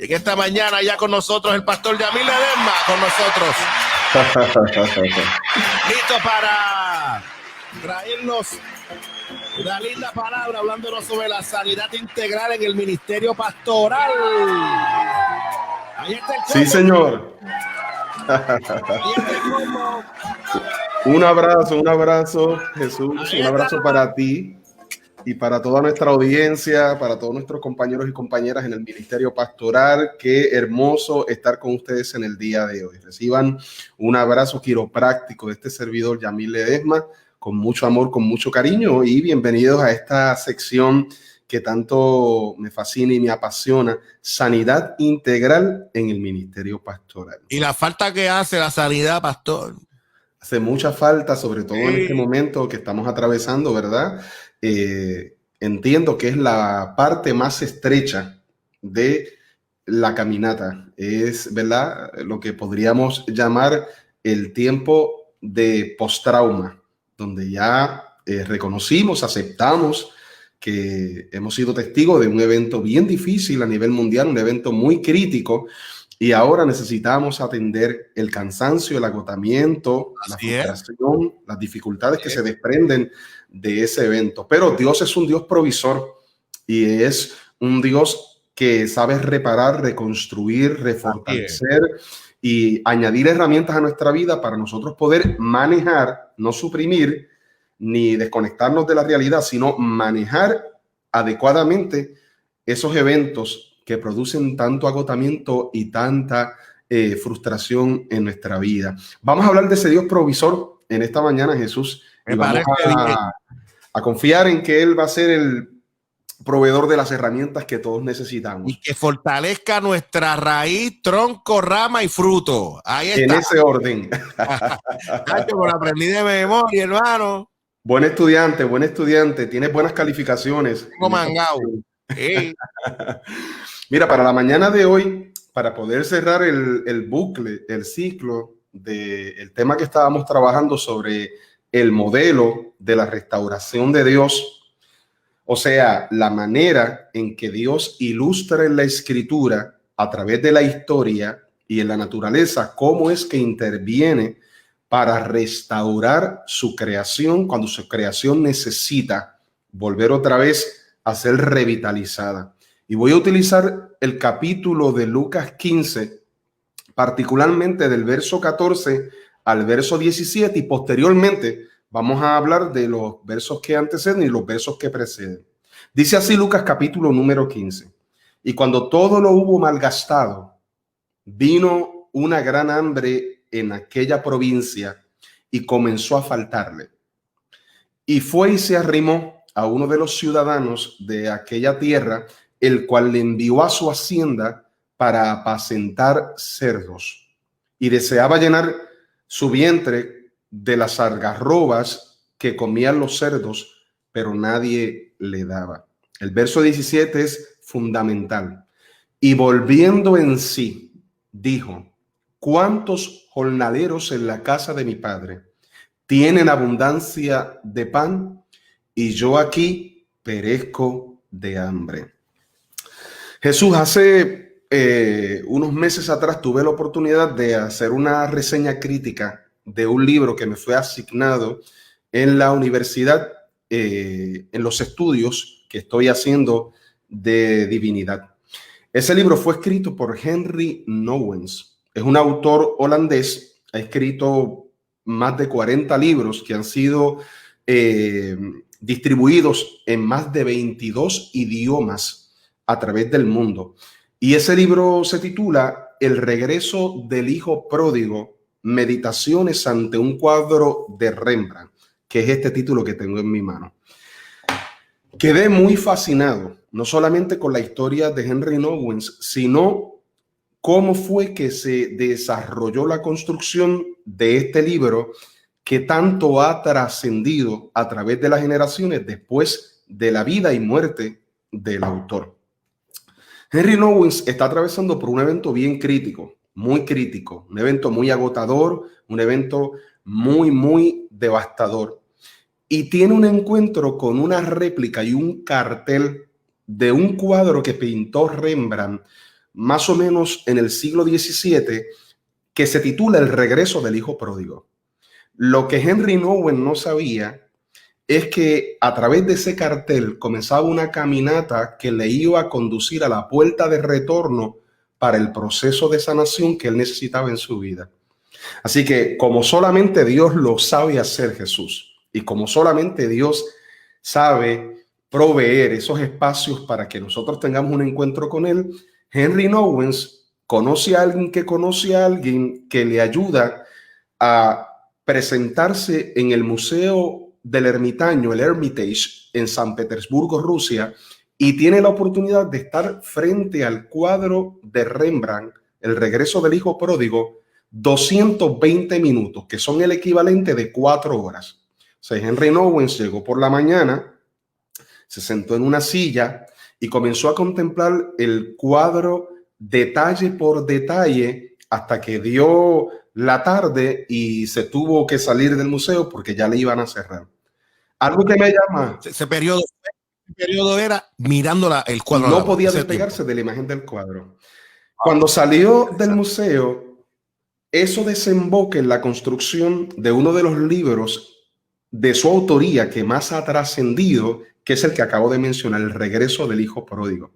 Y que esta mañana ya con nosotros el pastor Yamil Ledesma, con nosotros. Listo para traernos una linda palabra hablándonos sobre la sanidad integral en el ministerio pastoral. Ahí está el combo. Sí, señor. Ahí está el combo. Un abrazo, Jesús, un abrazo para ti y para toda nuestra audiencia, para todos nuestros compañeros y compañeras en el ministerio pastoral. Qué hermoso estar con ustedes en el día de hoy. Reciban un abrazo quiropráctico de este servidor Yamil Ledesma, con mucho amor, con mucho cariño, y bienvenidos a esta sección que tanto me fascina y me apasiona, sanidad integral en el ministerio pastoral. Y la falta que hace la sanidad, pastor. Hace mucha falta, sobre todo en este momento que estamos atravesando, ¿verdad? Entiendo que es la parte más estrecha de la caminata. Es, ¿verdad?, lo que podríamos llamar el tiempo de postrauma, donde ya reconocimos, aceptamos que hemos sido testigos de un evento bien difícil a nivel mundial, un evento muy crítico. Y ahora necesitamos atender el cansancio, el agotamiento, la frustración, las dificultades que se desprenden de ese evento. Pero Dios es un Dios provisor y es un Dios que sabe reparar, reconstruir, refortalecer y añadir herramientas a nuestra vida para nosotros poder manejar, no suprimir ni desconectarnos de la realidad, sino manejar adecuadamente esos eventos que producen tanto agotamiento y tanta frustración en nuestra vida. Vamos a hablar de ese Dios provisor en esta mañana, Jesús, y vamos a confiar en que Él va a ser el proveedor de las herramientas que todos necesitamos. Y que fortalezca nuestra raíz, tronco, rama y fruto. Ahí está. En ese orden. Yo lo aprendí de memoria, hermano. Buen estudiante, tienes buenas calificaciones. Tengo mangao. Mira, para la mañana de hoy, para poder cerrar el bucle, el ciclo del tema que estábamos trabajando sobre el modelo de la restauración de Dios, o sea, la manera en que Dios ilustra en la escritura a través de la historia y en la naturaleza, cómo es que interviene para restaurar su creación cuando su creación necesita volver otra vez a ser revitalizada. Y voy a utilizar el capítulo de Lucas 15, particularmente del verso 14 al verso 17, y posteriormente vamos a hablar de los versos que anteceden y los versos que preceden. Dice así Lucas capítulo número 15. Y cuando todo lo hubo malgastado, vino una gran hambre en aquella provincia y comenzó a faltarle. Y fue y se arrimó a uno de los ciudadanos de aquella tierra, el cual le envió a su hacienda para apacentar cerdos, y deseaba llenar su vientre de las algarrobas que comían los cerdos, pero nadie le daba. El verso 17 es fundamental. Y volviendo en sí, dijo: ¿cuántos jornaleros en la casa de mi padre tienen abundancia de pan, y yo aquí perezco de hambre? Jesús, hace unos meses atrás tuve la oportunidad de hacer una reseña crítica de un libro que me fue asignado en la universidad, en los estudios que estoy haciendo de divinidad. Ese libro fue escrito por Henry Nouwens. Es un autor holandés, ha escrito más de 40 libros que han sido distribuidos en más de 22 idiomas a través del mundo. Y ese libro se titula El regreso del hijo pródigo, meditaciones ante un cuadro de Rembrandt, que es este título que tengo en mi mano. Quedé muy fascinado, no solamente con la historia de Henry Nouwens, sino cómo fue que se desarrolló la construcción de este libro que tanto ha trascendido a través de las generaciones después de la vida y muerte del autor. Henry Nouwens está atravesando por un evento bien crítico, muy crítico, un evento muy agotador, un evento muy devastador. Y tiene un encuentro con una réplica y un cartel de un cuadro que pintó Rembrandt más o menos en el siglo XVII, que se titula El regreso del hijo pródigo. Lo que Henry Nouwen no sabía es que a través de ese cartel comenzaba una caminata que le iba a conducir a la puerta de retorno para el proceso de sanación que él necesitaba en su vida. Así que como solamente Dios lo sabe hacer, Jesús, y como solamente Dios sabe proveer esos espacios para que nosotros tengamos un encuentro con él, Henry Nouwen conoce a alguien que le ayuda a presentarse en el Museo del Ermitaño, el Hermitage, en San Petersburgo, Rusia, y tiene la oportunidad de estar frente al cuadro de Rembrandt, El regreso del hijo pródigo, 220 minutos, que son el equivalente de 4 horas. O sea, Henry Nouwen llegó por la mañana, se sentó en una silla y comenzó a contemplar el cuadro detalle por detalle hasta que dio la tarde y se tuvo que salir del museo porque ya le iban a cerrar. Algo que me llama... Ese periodo era mirando el cuadro. No podía despegarse de la imagen del cuadro. Cuando salió del museo, eso desemboca en la construcción de uno de los libros de su autoría que más ha trascendido, que es el que acabo de mencionar, El regreso del hijo pródigo.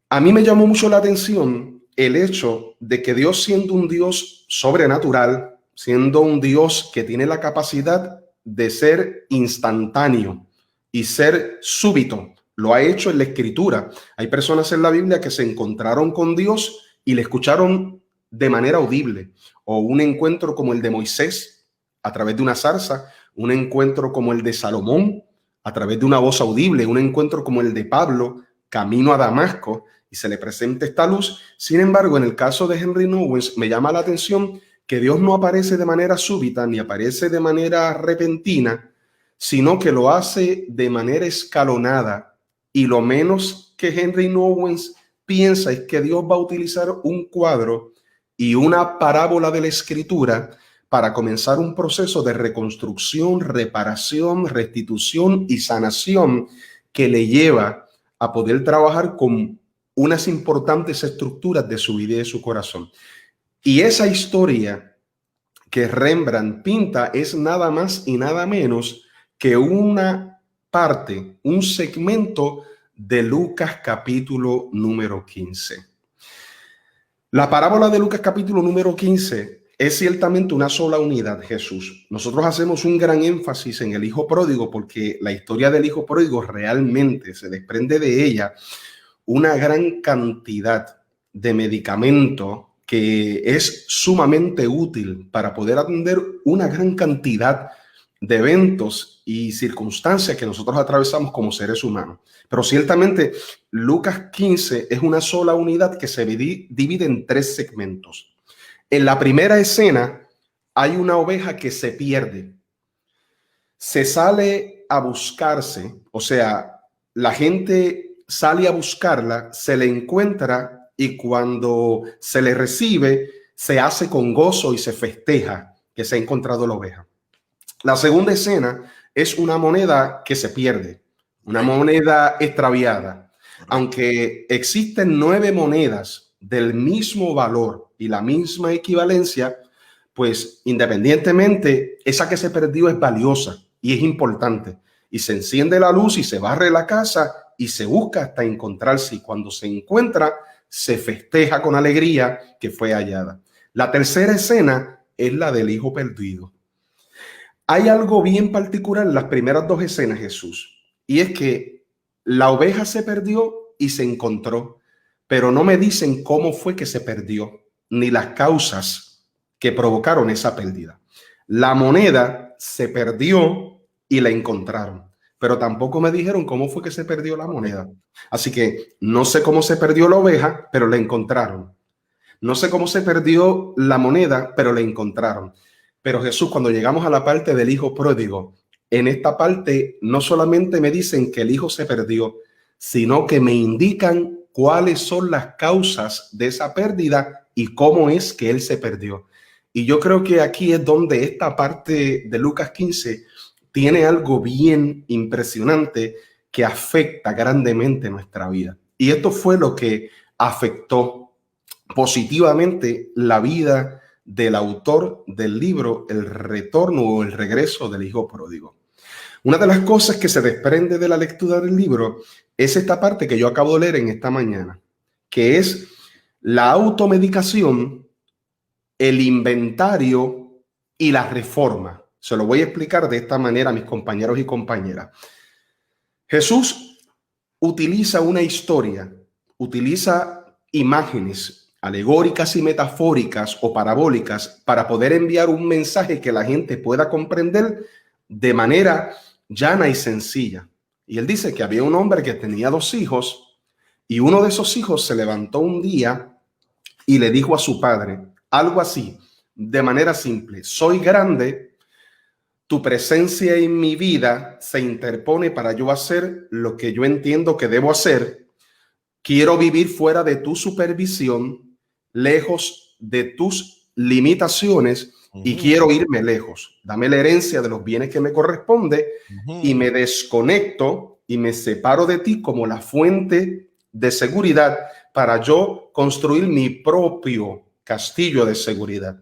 A mí me llamó mucho la atención el hecho de que Dios, siendo un Dios sobrenatural, siendo un Dios que tiene la capacidad de ser instantáneo y ser súbito, lo ha hecho en la Escritura. Hay personas en la Biblia que se encontraron con Dios y le escucharon de manera audible, o un encuentro como el de Moisés a través de una zarza, un encuentro como el de Salomón a través de una voz audible, un encuentro como el de Pablo camino a Damasco y se le presenta esta luz. Sin embargo, en el caso de Henry Nouwen me llama la atención que Dios no aparece de manera súbita ni aparece de manera repentina, sino que lo hace de manera escalonada, y lo menos que Henry Nouwen piensa es que Dios va a utilizar un cuadro y una parábola de la Escritura para comenzar un proceso de reconstrucción, reparación, restitución y sanación que le lleva a poder trabajar con unas importantes estructuras de su vida y de su corazón. Y esa historia que Rembrandt pinta es nada más y nada menos que una parte, un segmento de Lucas capítulo número 15. La parábola de Lucas capítulo número 15 es ciertamente una sola unidad, Jesús. Nosotros hacemos un gran énfasis en el hijo pródigo porque la historia del hijo pródigo realmente se desprende de ella una gran cantidad de medicamento que es sumamente útil para poder atender una gran cantidad de eventos y circunstancias que nosotros atravesamos como seres humanos. Pero ciertamente Lucas 15 es una sola unidad que se divide en 3 segmentos. En la primera escena hay una oveja que se pierde. Se sale a buscarse, o sea, la gente sale a buscarla, se le encuentra y cuando se le recibe, se hace con gozo y se festeja que se ha encontrado la oveja. La segunda escena es una moneda que se pierde, una moneda extraviada. Aunque existen 9 monedas del mismo valor y la misma equivalencia, pues independientemente, esa que se perdió es valiosa y es importante. Y se enciende la luz y se barre la casa y se busca hasta encontrarse. Y cuando se encuentra, se festeja con alegría que fue hallada. La tercera escena es la del hijo perdido. Hay algo bien particular en las primeras 2 escenas, Jesús, y es que la oveja se perdió y se encontró, pero no me dicen cómo fue que se perdió, ni las causas que provocaron esa pérdida. La moneda se perdió y la encontraron, pero tampoco me dijeron cómo fue que se perdió la moneda. Así que no sé cómo se perdió la oveja, pero la encontraron. No sé cómo se perdió la moneda, pero la encontraron. Pero Jesús, cuando llegamos a la parte del hijo pródigo, en esta parte no solamente me dicen que el hijo se perdió, sino que me indican cuáles son las causas de esa pérdida y cómo es que él se perdió. Y yo creo que aquí es donde esta parte de Lucas 15 tiene algo bien impresionante que afecta grandemente nuestra vida. Y esto fue lo que afectó positivamente la vida del autor del libro El retorno o el regreso del hijo pródigo. Una de las cosas que se desprende de la lectura del libro es esta parte que yo acabo de leer en esta mañana, que es la automedicación, el inventario y la reforma. Se lo voy a explicar de esta manera a mis compañeros y compañeras. Jesús utiliza una historia, utiliza imágenes alegóricas y metafóricas o parabólicas para poder enviar un mensaje que la gente pueda comprender de manera llana y sencilla. Y él dice que había un hombre que tenía 2 hijos y uno de esos hijos se levantó un día y le dijo a su padre algo así, de manera simple: soy grande, tu presencia en mi vida se interpone para yo hacer lo que yo entiendo que debo hacer. Quiero vivir fuera de tu supervisión, lejos de tus limitaciones, y quiero irme lejos. Dame la herencia de los bienes que me corresponde y me desconecto y me separo de ti como la fuente de seguridad para yo construir mi propio castillo de seguridad.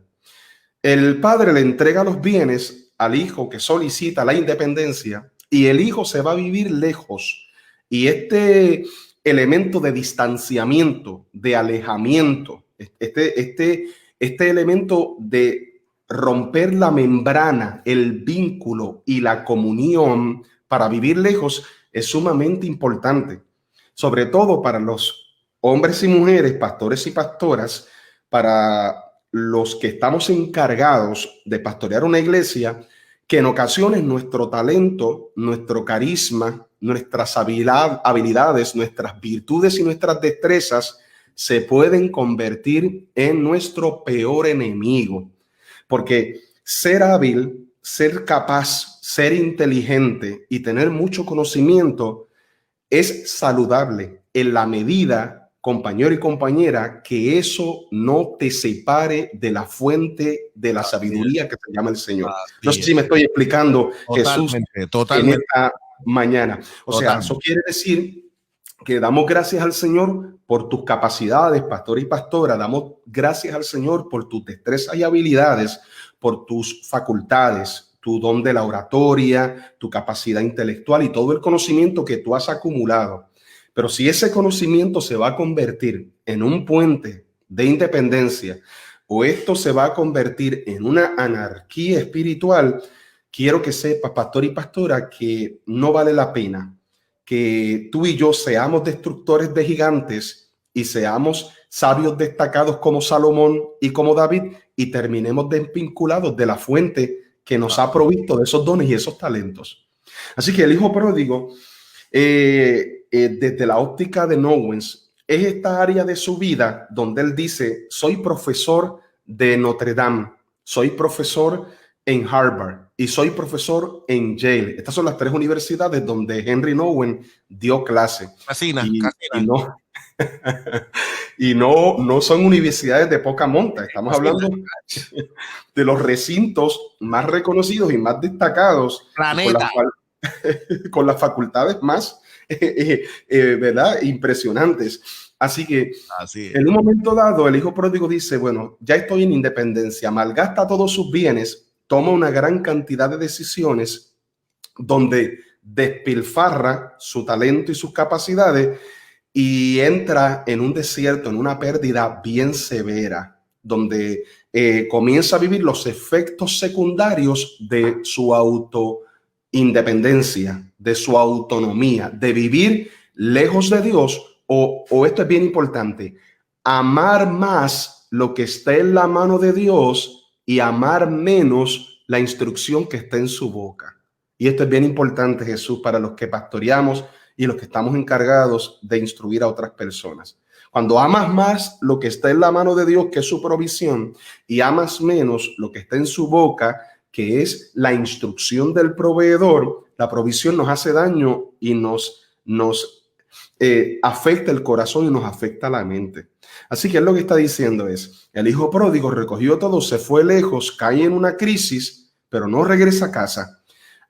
El padre le entrega los bienes al hijo que solicita la independencia y el hijo se va a vivir lejos. Y este elemento de distanciamiento, de alejamiento, este elemento de romper la membrana, el vínculo y la comunión para vivir lejos es sumamente importante, sobre todo para los hombres y mujeres, pastores y pastoras, para los que estamos encargados de pastorear una iglesia, que en ocasiones nuestro talento, nuestro carisma, nuestras habilidades, nuestras virtudes y nuestras destrezas se pueden convertir en nuestro peor enemigo. Porque ser hábil, ser capaz, ser inteligente y tener mucho conocimiento es saludable en la medida, compañero y compañera, que eso no te separe de la fuente de la sabiduría que se llama el Señor. No sé si me estoy explicando, Jesús, en esta mañana. O sea, eso quiere decir que damos gracias al Señor por tus capacidades, pastor y pastora. Damos gracias al Señor por tus destrezas y habilidades, por tus facultades, tu don de la oratoria, tu capacidad intelectual y todo el conocimiento que tú has acumulado. Pero si ese conocimiento se va a convertir en un puente de independencia o esto se va a convertir en una anarquía espiritual, quiero que sepas, pastor y pastora, que no vale la pena que tú y yo seamos destructores de gigantes y seamos sabios destacados como Salomón y como David y terminemos desvinculados de la fuente que nos ha provisto de esos dones y esos talentos. Así que el hijo pródigo, desde la óptica de Nowens, es esta área de su vida donde él dice: soy profesor de Notre Dame, soy profesor en Harvard y soy profesor en Yale. Estas son las 3 universidades donde Henry Nouwen dio clase. Y no son universidades de poca monta. Estamos hablando de los recintos más reconocidos y más destacados, con las facultades más ¿verdad? Impresionantes. Así que en un momento dado el hijo pródigo dice: bueno, ya estoy en independencia, malgasta todos sus bienes, toma una gran cantidad de decisiones donde despilfarra su talento y sus capacidades y entra en un desierto, en una pérdida bien severa, donde comienza a vivir los efectos secundarios de su autoindependencia, de su autonomía, de vivir lejos de Dios, o esto es bien importante, amar más lo que está en la mano de Dios y amar menos la instrucción que está en su boca. Y esto es bien importante, Jesús, para los que pastoreamos y los que estamos encargados de instruir a otras personas. Cuando amas más lo que está en la mano de Dios, que es su provisión, y amas menos lo que está en su boca, que es la instrucción del proveedor, la provisión nos hace daño y nos afecta el corazón y nos afecta la mente. Así que lo que está diciendo es: el hijo pródigo recogió todo, se fue lejos, cae en una crisis, pero no regresa a casa.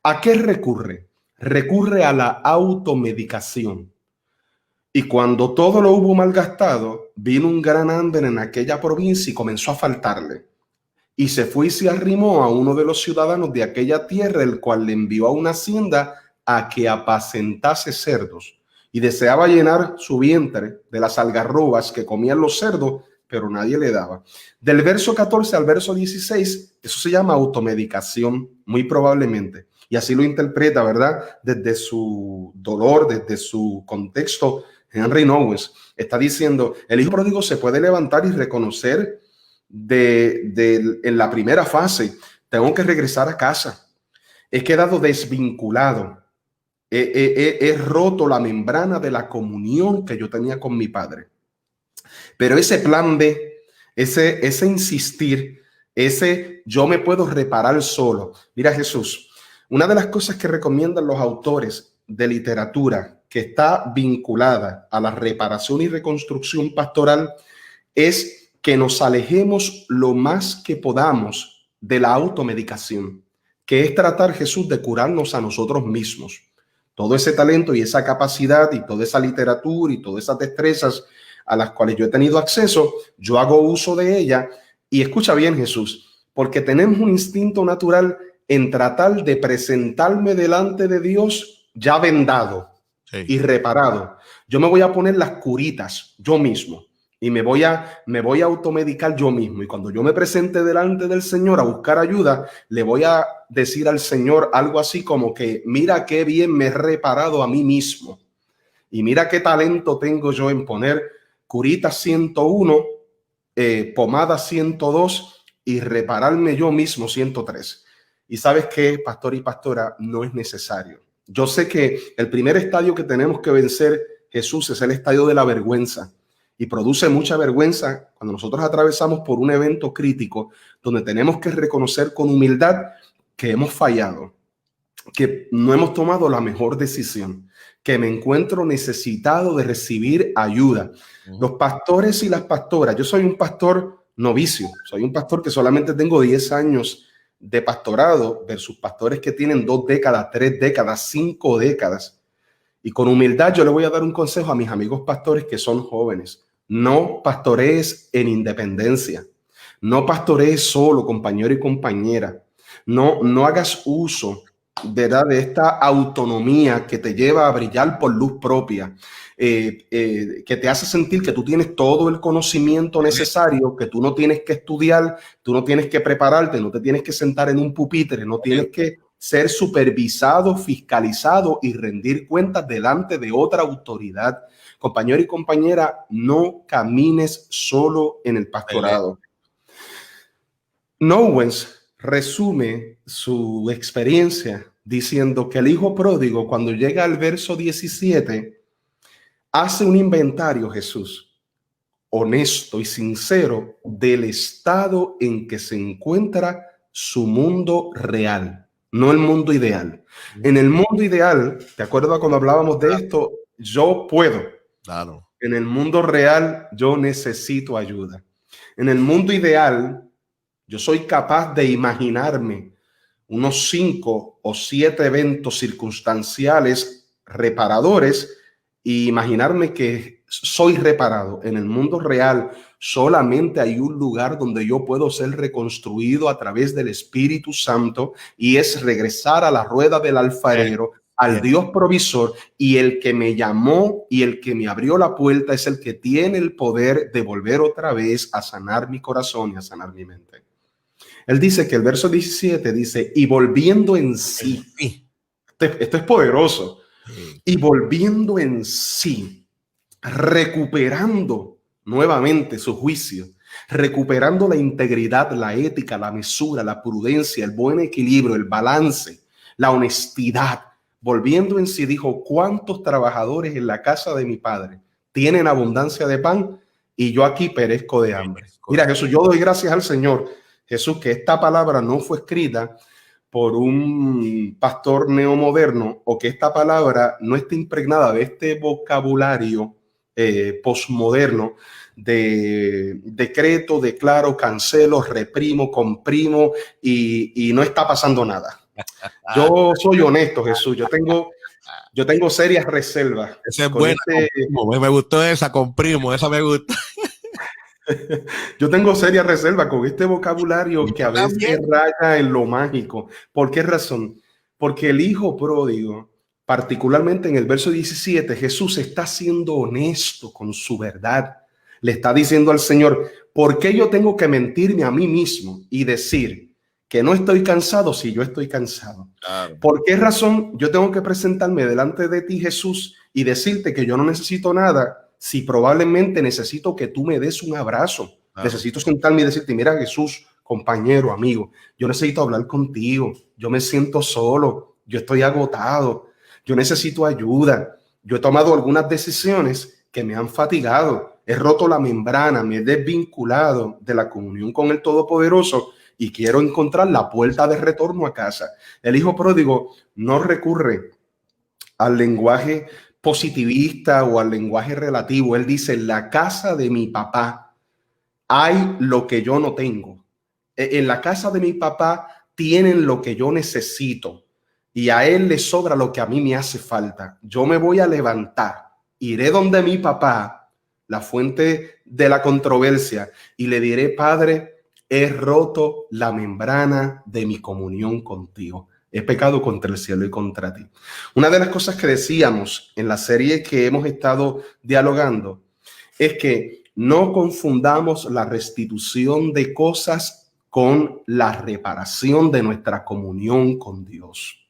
¿A qué recurre? Recurre a la automedicación. Y cuando todo lo hubo malgastado, vino un gran hambre en aquella provincia y comenzó a faltarle. Y se fue y se arrimó a uno de los ciudadanos de aquella tierra, el cual le envió a una hacienda a que apacentase cerdos. Y deseaba llenar su vientre de las algarrobas que comían los cerdos, pero nadie le daba. Del verso 14 al verso 16, eso se llama automedicación, muy probablemente. Y así lo interpreta, ¿verdad? Desde su dolor, desde su contexto, Henry Nowens está diciendo, el hijo pródigo se puede levantar y reconocer en la primera fase, tengo que regresar a casa. He quedado desvinculado. He roto la membrana de la comunión que yo tenía con mi padre. Pero ese plan B, ese insistir, ese yo me puedo reparar solo. Mira, Jesús, una de las cosas que recomiendan los autores de literatura que está vinculada a la reparación y reconstrucción pastoral es que nos alejemos lo más que podamos de la automedicación, que es tratar, Jesús, de curarnos a nosotros mismos. Todo ese talento y esa capacidad y toda esa literatura y todas esas destrezas a las cuales yo he tenido acceso, yo hago uso de ella. Y escucha bien, Jesús, porque tenemos un instinto natural en tratar de presentarme delante de Dios ya vendado y reparado. Yo me voy a poner las curitas yo mismo y me voy a automedicar yo mismo. Y cuando yo me presente delante del Señor a buscar ayuda, le voy a decir al Señor algo así como que mira qué bien me he reparado a mí mismo. Y mira qué talento tengo yo en poner curita 101, pomada 102 y repararme yo mismo 103. Y sabes qué, pastor y pastora, no es necesario. Yo sé que el primer estadio que tenemos que vencer, Jesús, es el estadio de la vergüenza. Y produce mucha vergüenza cuando nosotros atravesamos por un evento crítico donde tenemos que reconocer con humildad que hemos fallado, que no hemos tomado la mejor decisión, que me encuentro necesitado de recibir ayuda. Los pastores y las pastoras, yo soy un pastor novicio, soy un pastor que solamente tengo 10 años de pastorado versus pastores que tienen 2 décadas, 3 décadas, 5 décadas. Y con humildad yo le voy a dar un consejo a mis amigos pastores que son jóvenes. No pastorees en independencia. No pastorees solo, compañero y compañera. No hagas uso, ¿verdad?, de esta autonomía que te lleva a brillar por luz propia, que te hace sentir que tú tienes todo el conocimiento necesario, que tú no tienes que estudiar, tú no tienes que prepararte, no te tienes que sentar en un pupitre, no tienes que ser supervisado, fiscalizado y rendir cuentas delante de otra autoridad. Compañero y compañera, no camines solo en el pastorado. Nowens resume su experiencia diciendo que el hijo pródigo, cuando llega al verso 17, hace un inventario, Jesús, honesto y sincero del estado en que se encuentra su mundo real, no el mundo ideal. En el mundo ideal, ¿te acuerdas cuando hablábamos de esto? Yo puedo. Claro. En el mundo real, yo necesito ayuda. En el mundo ideal, yo soy capaz de imaginarme unos 5 o 7 eventos circunstanciales reparadores y imaginarme que soy reparado. En el mundo real solamente hay un lugar donde yo puedo ser reconstruido a través del Espíritu Santo y es regresar a la rueda del alfarero, al Dios provisor, y el que me llamó y el que me abrió la puerta es el que tiene el poder de volver otra vez a sanar mi corazón y a sanar mi mente. Él dice que el verso 17 dice, y volviendo en sí. Esto es poderoso. Y volviendo en sí, recuperando nuevamente su juicio, recuperando la integridad, la ética, la mesura, la prudencia, el buen equilibrio, el balance, la honestidad. Volviendo en sí, dijo, ¿cuántos trabajadores en la casa de mi padre tienen abundancia de pan y yo aquí perezco de hambre? Mira, Jesús, yo doy gracias al Señor, Jesús, que esta palabra no fue escrita por un pastor neomoderno o que esta palabra no está impregnada de este vocabulario posmoderno de decreto, declaro, cancelo, reprimo, comprimo y no está pasando nada. Yo soy honesto, Jesús. Yo tengo serias reservas. Esa es buena. Me gustó esa, con primo, esa me gusta. Yo tengo serias reservas con este vocabulario que a veces raya en lo mágico. ¿Por qué razón? Porque el hijo pródigo, particularmente en el verso 17, Jesús está siendo honesto con su verdad. Le está diciendo al Señor, ¿por qué yo tengo que mentirme a mí mismo y decir que no estoy cansado si yo estoy cansado? Claro. ¿Por qué razón yo tengo que presentarme delante de ti, Jesús, y decirte que yo no necesito nada si probablemente necesito que tú me des un abrazo? Claro. Necesito sentarme y decirte, mira, Jesús, compañero, amigo, yo necesito hablar contigo. Yo me siento solo, yo estoy agotado, yo necesito ayuda. Yo he tomado algunas decisiones que me han fatigado. He roto la membrana, me he desvinculado de la comunión con el Todopoderoso y quiero encontrar la puerta de retorno a casa. El hijo pródigo no recurre al lenguaje positivista o al lenguaje relativo. Él dice, en la casa de mi papá hay lo que yo no tengo. En la casa de mi papá tienen lo que yo necesito y a él le sobra lo que a mí me hace falta. Yo me voy a levantar, iré donde mi papá, la fuente de la controversia, y le diré, Padre, he roto la membrana de mi comunión contigo. He pecado contra el cielo y contra ti. Una de las cosas que decíamos en la serie que hemos estado dialogando es que no confundamos la restitución de cosas con la reparación de nuestra comunión con Dios.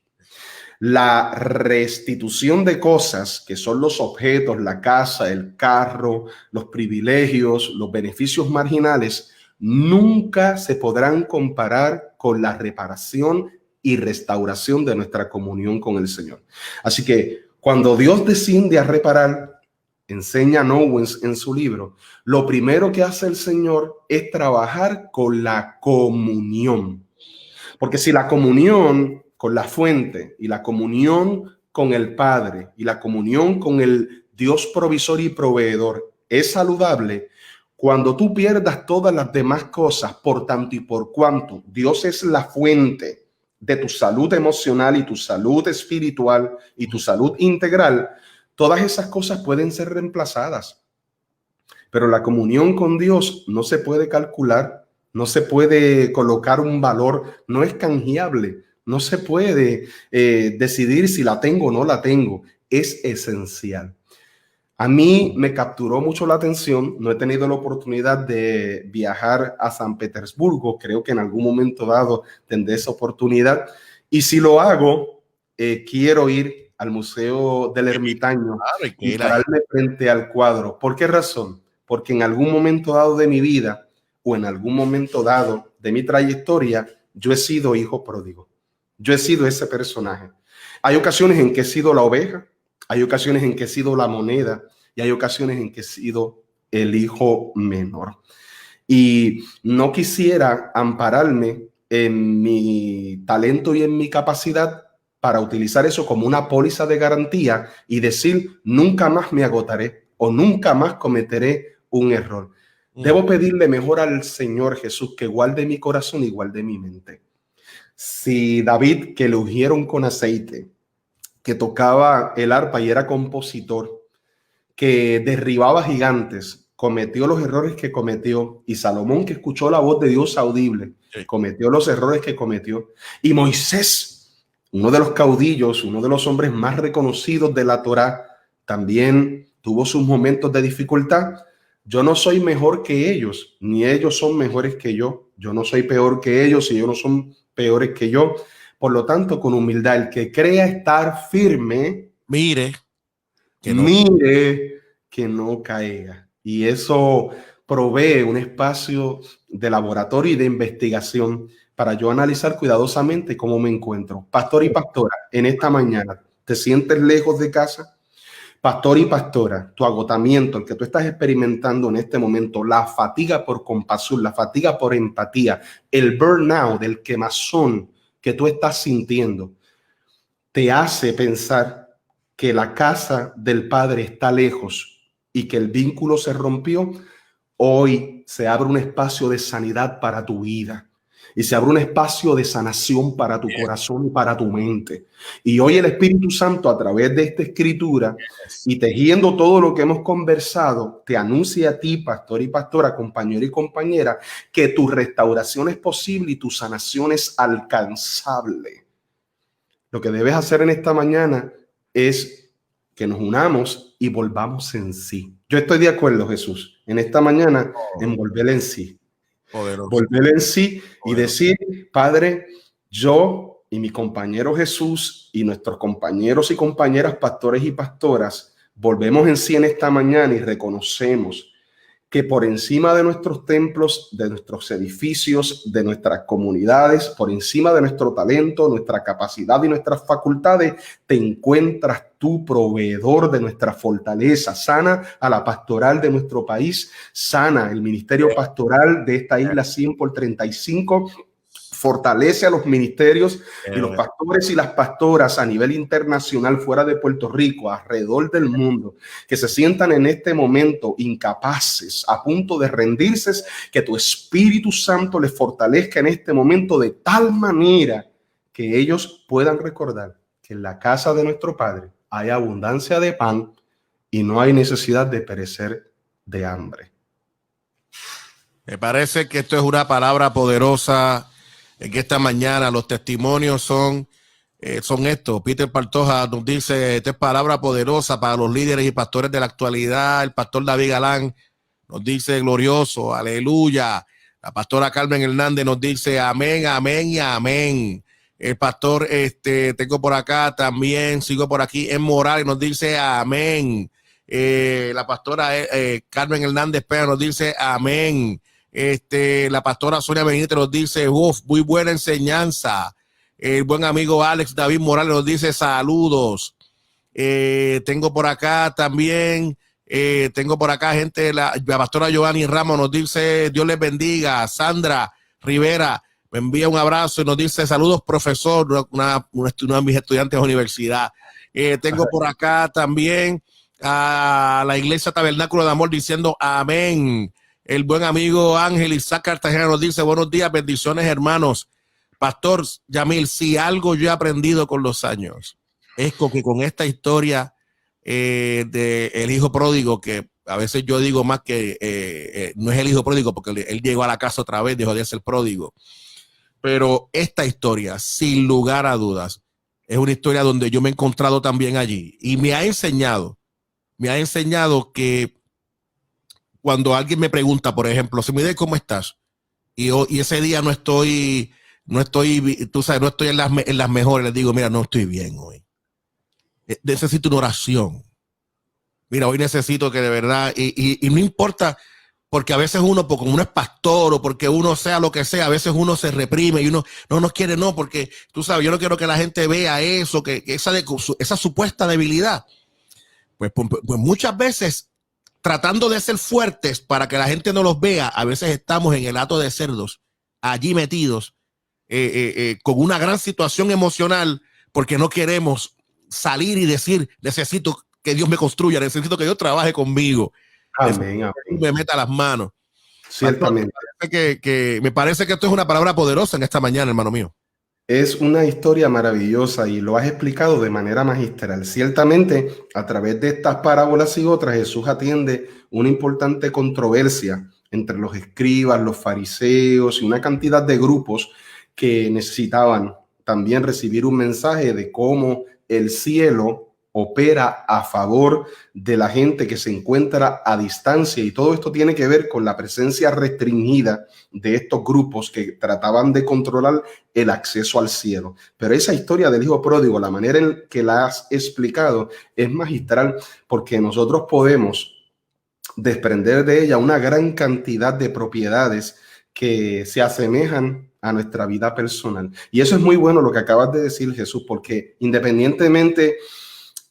La restitución de cosas, que son los objetos, la casa, el carro, los privilegios, los beneficios marginales, nunca se podrán comparar con la reparación y restauración de nuestra comunión con el Señor. Así que cuando Dios desciende a reparar, enseña Owens en su libro, lo primero que hace el Señor es trabajar con la comunión. Porque si la comunión con la fuente y la comunión con el Padre y la comunión con el Dios provisor y proveedor es saludable, cuando tú pierdas todas las demás cosas, por tanto y por cuanto Dios es la fuente de tu salud emocional y tu salud espiritual y tu salud integral, todas esas cosas pueden ser reemplazadas. Pero la comunión con Dios no se puede calcular, no se puede colocar un valor, no es canjeable, no se puede decidir si la tengo o no la tengo, es esencial. A mí me capturó mucho la atención, no he tenido la oportunidad de viajar a San Petersburgo, creo que en algún momento dado tendré esa oportunidad, y si lo hago, quiero ir al Museo del Ermitaño y pararme frente al cuadro. ¿Por qué razón? Porque en algún momento dado de mi vida o en algún momento dado de mi trayectoria, yo he sido hijo pródigo. Yo he sido ese personaje. Hay ocasiones en que he sido la oveja, hay ocasiones en que he sido la moneda y hay ocasiones en que he sido el hijo menor. Y no quisiera ampararme en mi talento y en mi capacidad para utilizar eso como una póliza de garantía y decir nunca más me agotaré o nunca más cometeré un error. Debo pedirle mejor al Señor Jesús que guarde mi corazón y guarde mi mente. Si David, que le ungieron con aceite, que tocaba el arpa y era compositor, que derribaba gigantes, cometió los errores que cometió, y Salomón, que escuchó la voz de Dios audible, cometió los errores que cometió, y Moisés, uno de los caudillos, uno de los hombres más reconocidos de la Torá, también tuvo sus momentos de dificultad. Yo no soy mejor que ellos, ni ellos son mejores que yo. Yo no soy peor que ellos y ellos no son peores que yo. Por lo tanto, con humildad, el que crea estar firme, mire que no caiga. Y eso provee un espacio de laboratorio y de investigación para yo analizar cuidadosamente cómo me encuentro. Pastor y pastora, en esta mañana, ¿te sientes lejos de casa? Pastor y pastora, tu agotamiento, el que tú estás experimentando en este momento, la fatiga por compasión, la fatiga por empatía, el burnout, el quemazón que tú estás sintiendo, te hace pensar que la casa del Padre está lejos y que el vínculo se rompió. Hoy se abre un espacio de sanidad para tu vida. y se abre un espacio de sanación para tu corazón y para tu mente. Y hoy el Espíritu Santo, a través de esta escritura y tejiendo todo lo que hemos conversado, te anuncia a ti, pastor y pastora, compañero y compañera, que tu restauración es posible y tu sanación es alcanzable. Lo que debes hacer en esta mañana es que nos unamos y volvamos en sí. Yo estoy de acuerdo, Jesús, en esta mañana en volver en sí. Poderoso. Volver en sí y decir, Padre, yo y mi compañero Jesús y nuestros compañeros y compañeras pastores y pastoras volvemos en sí en esta mañana y reconocemos que por encima de nuestros templos, de nuestros edificios, de nuestras comunidades, por encima de nuestro talento, nuestra capacidad y nuestras facultades, te encuentras tú, proveedor de nuestra fortaleza. Sana a la pastoral de nuestro país, sana el ministerio pastoral de esta isla 100 por 35, fortalece a los ministerios y los pastores y las pastoras a nivel internacional, fuera de Puerto Rico, alrededor del mundo, que se sientan en este momento incapaces, a punto de rendirse, que tu Espíritu Santo les fortalezca en este momento de tal manera que ellos puedan recordar que en la casa de nuestro Padre hay abundancia de pan y no hay necesidad de perecer de hambre. Me parece que esto es una palabra poderosa. En que esta mañana los testimonios son estos. Peter Pantoja nos dice, esta es palabra poderosa para los líderes y pastores de la actualidad. El pastor David Galán nos dice glorioso, aleluya. La pastora Carmen Hernández nos dice amén, amén y amén. El pastor, tengo por acá también, sigo por aquí, en Morales nos dice amén. La pastora Carmen Hernández Pérez nos dice amén. La pastora Sonia Benítez nos dice, muy buena enseñanza. El buen amigo Alex David Morales nos dice saludos. Tengo por acá también, gente, la pastora Giovanni Ramos nos dice, Dios les bendiga. Sandra Rivera me envía un abrazo y nos dice, saludos profesor, una de mis estudiantes de universidad. Tengo por acá también a la Iglesia Tabernáculo de Amor diciendo amén. El buen amigo Ángel Isaac Cartagena nos dice, buenos días, bendiciones hermanos. Pastor Yamil, si algo yo he aprendido con los años, es que con esta historia de el hijo pródigo, que a veces yo digo más que no es el hijo pródigo, porque él llegó a la casa otra vez, dejó de ser pródigo. Pero esta historia, sin lugar a dudas, es una historia donde yo me he encontrado también allí. Y me ha enseñado que cuando alguien me pregunta, por ejemplo, si me dice cómo estás, y ese día no estoy, tú sabes, no estoy en las mejores, les digo, mira, no estoy bien hoy. Necesito una oración. Mira, hoy necesito que de verdad, y no importa, porque a veces uno, como uno es pastor o porque uno sea lo que sea, a veces uno se reprime y uno no nos quiere, no, porque tú sabes, yo no quiero que la gente vea eso, que esa supuesta debilidad. Pues muchas veces, tratando de ser fuertes para que la gente no los vea, a veces estamos en el hato de cerdos, allí metidos, con una gran situación emocional, porque no queremos salir y decir, necesito que Dios me construya, necesito que Dios trabaje conmigo. Amén, amén. Me meta las manos. Ciertamente. Me parece que esto es una palabra poderosa en esta mañana, hermano mío. Es una historia maravillosa y lo has explicado de manera magistral. Ciertamente, a través de estas parábolas y otras, Jesús atiende una importante controversia entre los escribas, los fariseos y una cantidad de grupos que necesitaban también recibir un mensaje de cómo el cielo opera a favor de la gente que se encuentra a distancia, y todo esto tiene que ver con la presencia restringida de estos grupos que trataban de controlar el acceso al cielo. Pero esa historia del hijo pródigo, la manera en que la has explicado es magistral, porque nosotros podemos desprender de ella una gran cantidad de propiedades que se asemejan a nuestra vida personal. Y eso es muy bueno lo que acabas de decir, Jesús, porque independientemente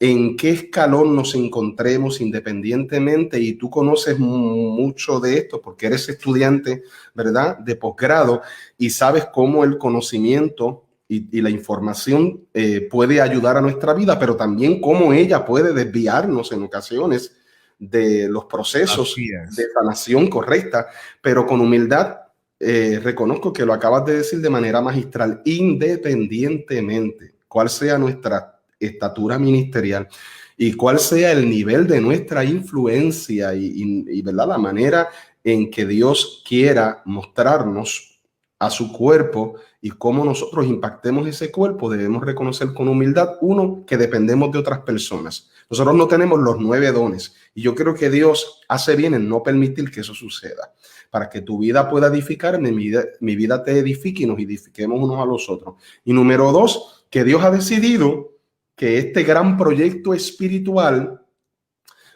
en qué escalón nos encontremos, independientemente, y tú conoces mucho de esto porque eres estudiante, ¿verdad?, de posgrado, y sabes cómo el conocimiento y la información puede ayudar a nuestra vida, pero también cómo ella puede desviarnos en ocasiones de los procesos de sanación correcta. Pero con humildad reconozco que lo acabas de decir de manera magistral, independientemente cuál sea nuestra estatura ministerial y cuál sea el nivel de nuestra influencia y ¿verdad? La manera en que Dios quiera mostrarnos a su cuerpo y cómo nosotros impactemos ese cuerpo, debemos reconocer con humildad, uno, que dependemos de otras personas. Nosotros no tenemos los 9 dones y yo creo que Dios hace bien en no permitir que eso suceda. Para que tu vida pueda edificar, mi vida te edifique y nos edifiquemos unos a los otros. Y número 2, que Dios ha decidido que este gran proyecto espiritual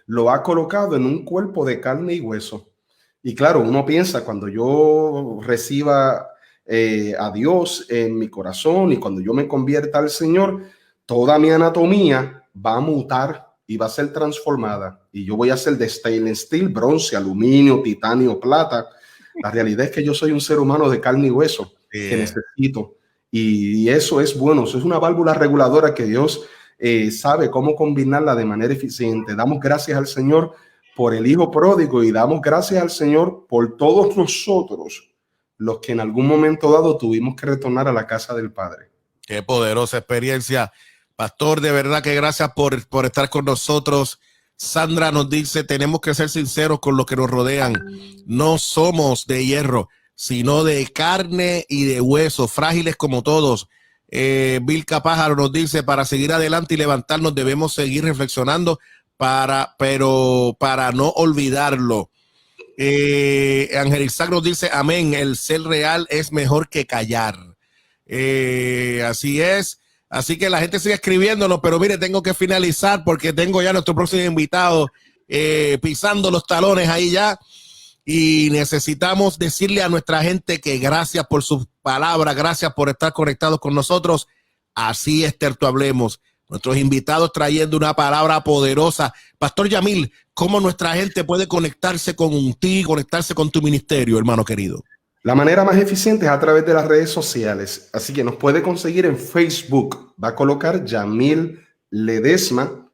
lo ha colocado en un cuerpo de carne y hueso. Y claro, uno piensa, cuando yo reciba a Dios en mi corazón y cuando yo me convierta al Señor, toda mi anatomía va a mutar y va a ser transformada. Y yo voy a ser de stainless steel, bronce, aluminio, titanio, plata. La realidad es que yo soy un ser humano de carne y hueso que necesito. Y eso es bueno, eso es una válvula reguladora que Dios sabe cómo combinarla de manera eficiente. Damos gracias al Señor por el Hijo pródigo y damos gracias al Señor por todos nosotros los que en algún momento dado tuvimos que retornar a la casa del Padre. Qué poderosa experiencia. Pastor, de verdad que gracias por estar con nosotros. Sandra nos dice, tenemos que ser sinceros con los que nos rodean. No somos de hierro, sino de carne y de hueso, frágiles como todos. Vilca Pájaro nos dice, para seguir adelante y levantarnos debemos seguir reflexionando, pero para no olvidarlo. Ángel Isaac nos dice, amén, el ser real es mejor que callar. Así es. Así que la gente sigue escribiéndonos, pero mire, tengo que finalizar porque tengo ya nuestro próximo invitado pisando los talones ahí ya. Y necesitamos decirle a nuestra gente que gracias por sus palabras, gracias por estar conectados con nosotros. Así es, Terto Hablemos. Nuestros invitados trayendo una palabra poderosa. Pastor Yamil, ¿cómo nuestra gente puede conectarse contigo, conectarse con tu ministerio, hermano querido? La manera más eficiente es a través de las redes sociales. Así que nos puede conseguir en Facebook. Va a colocar Yamil Ledesma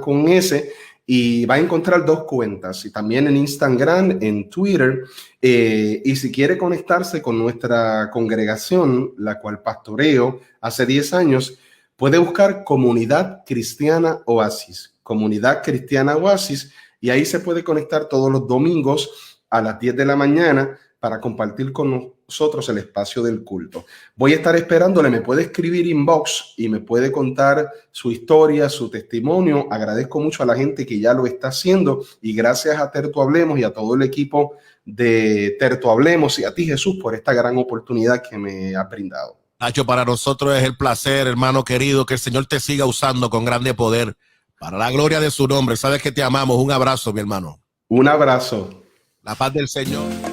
con S, y va a encontrar 2 cuentas. Y también en Instagram, en Twitter. Y si quiere conectarse con nuestra congregación, la cual pastoreo hace 10 años, puede buscar Comunidad Cristiana Oasis. Comunidad Cristiana Oasis. Y ahí se puede conectar todos los domingos a las 10 de la mañana para compartir con nosotros el espacio del culto. Voy a estar esperándole, me puede escribir inbox y me puede contar su historia, su testimonio. Agradezco mucho a la gente que ya lo está haciendo y gracias a Terto Hablemos y a todo el equipo de Terto Hablemos y a ti, Jesús, por esta gran oportunidad que me ha brindado. Nacho, para nosotros es el placer, hermano querido, que el Señor te siga usando con grande poder para la gloria de su nombre. Sabes que te amamos. Un abrazo, mi hermano. Un abrazo. La paz del Señor.